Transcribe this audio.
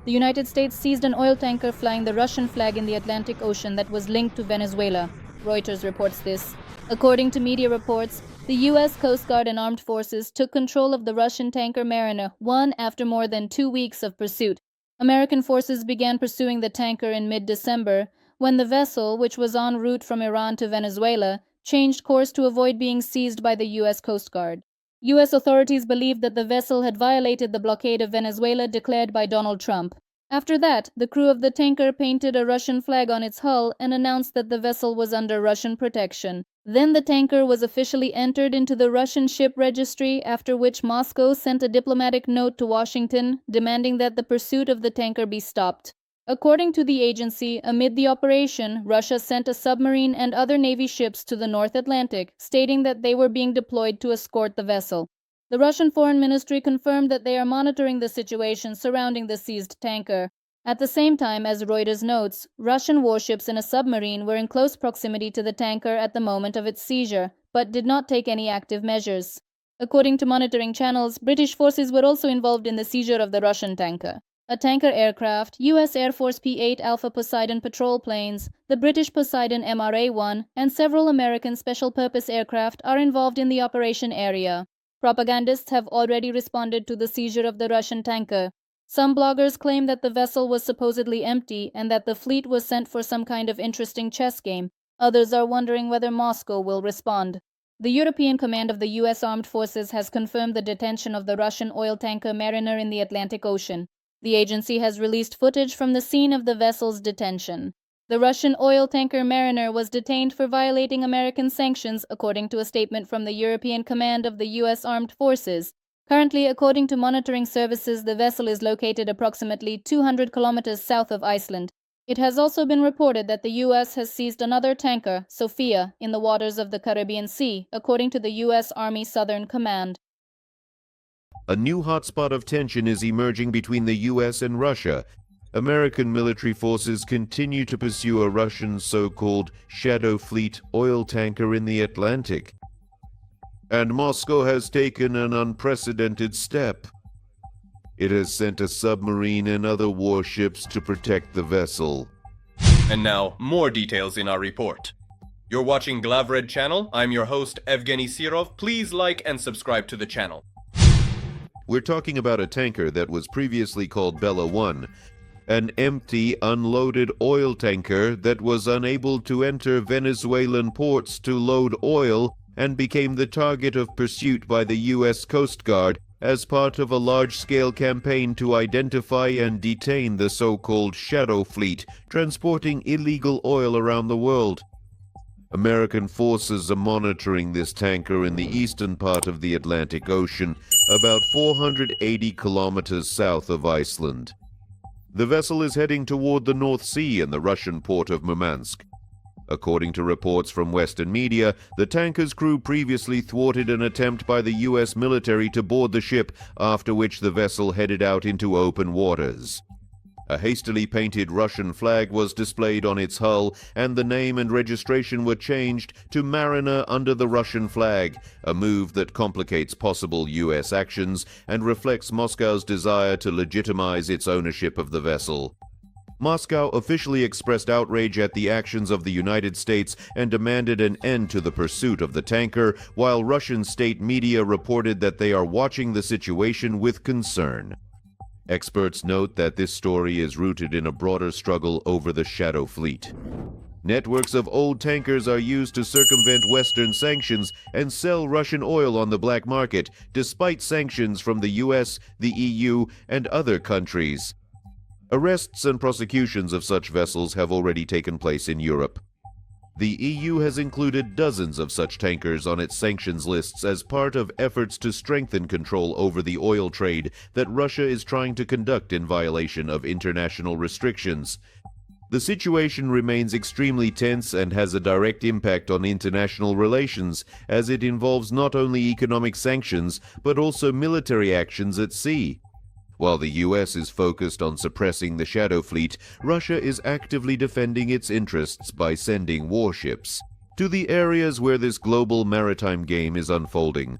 the United States seized an oil tanker flying the Russian flag in the Atlantic Ocean that was linked to Venezuela. Reuters reports this. According to media reports, the U.S. Coast Guard and armed forces took control of the Russian tanker Marinera 1 after more than 2 weeks of pursuit. American forces began pursuing the tanker in mid-December, when the vessel, which was en route from Iran to Venezuela, changed course to avoid being seized by the U.S. Coast Guard. U.S. authorities believed that the vessel had violated the blockade of Venezuela declared by Donald Trump. After that, the crew of the tanker painted a Russian flag on its hull and announced that the vessel was under Russian protection. Then the tanker was officially entered into the Russian ship registry, after which Moscow sent a diplomatic note to Washington demanding that the pursuit of the tanker be stopped. According to the agency, amid the operation, Russia sent a submarine and other Navy ships to the North Atlantic, stating that they were being deployed to escort the vessel. The Russian Foreign Ministry confirmed that they are monitoring the situation surrounding the seized tanker. At the same time, as Reuters notes, Russian warships in a submarine were in close proximity to the tanker at the moment of its seizure, but did not take any active measures. According to monitoring channels, British forces were also involved in the seizure of the Russian tanker. A tanker aircraft, U.S. Air Force P-8 Alpha Poseidon patrol planes, the British Poseidon MRA-1, and several American special-purpose aircraft are involved in the operation area. Propagandists have already responded to the seizure of the Russian tanker. Some bloggers claim that the vessel was supposedly empty and that the fleet was sent for some kind of interesting chess game. Others are wondering whether Moscow will respond. The European Command of the U.S. Armed Forces has confirmed the detention of the Russian oil tanker Marinera in the Atlantic Ocean. The agency has released footage from the scene of the vessel's detention. The Russian oil tanker Marinera was detained for violating American sanctions, according to a statement from the European Command of the U.S. Armed Forces. Currently, according to monitoring services, the vessel is located approximately 200 kilometers south of Iceland. It has also been reported that the U.S. has seized another tanker, Sophia, in the waters of the Caribbean Sea, according to the U.S. Army Southern Command. A new hotspot of tension is emerging between the U.S. and Russia. American military forces continue to pursue a Russian so-called Shadow Fleet oil tanker in the Atlantic. And Moscow has taken an unprecedented step. It has sent a submarine and other warships to protect the vessel. And now, more details in our report. You're watching Glavred channel. I'm your host, Evgeny Sirov. Please like and subscribe to the channel. We're talking about a tanker that was previously called Bella 1, an empty, unloaded oil tanker that was unable to enter Venezuelan ports to load oil and became the target of pursuit by the U.S. Coast Guard as part of a large-scale campaign to identify and detain the so-called Shadow Fleet, transporting illegal oil around the world. American forces are monitoring this tanker in the eastern part of the Atlantic Ocean, about 480 kilometers south of Iceland. The vessel is heading toward the North Sea and the Russian port of Murmansk. According to reports from Western media, the tanker's crew previously thwarted an attempt by the U.S. military to board the ship, after which the vessel headed out into open waters. A hastily painted Russian flag was displayed on its hull, and the name and registration were changed to Marinera under the Russian flag, a move that complicates possible U.S. actions and reflects Moscow's desire to legitimize its ownership of the vessel. Moscow officially expressed outrage at the actions of the United States and demanded an end to the pursuit of the tanker, while Russian state media reported that they are watching the situation with concern. Experts note that this story is rooted in a broader struggle over the Shadow Fleet. Networks of old tankers are used to circumvent Western sanctions and sell Russian oil on the black market, despite sanctions from the US, the EU, and other countries. Arrests and prosecutions of such vessels have already taken place in Europe. The EU has included dozens of such tankers on its sanctions lists as part of efforts to strengthen control over the oil trade that Russia is trying to conduct in violation of international restrictions. The situation remains extremely tense and has a direct impact on international relations, as it involves not only economic sanctions, but also military actions at sea. While the U.S. is focused on suppressing the Shadow Fleet, Russia is actively defending its interests by sending warships to the areas where this global maritime game is unfolding.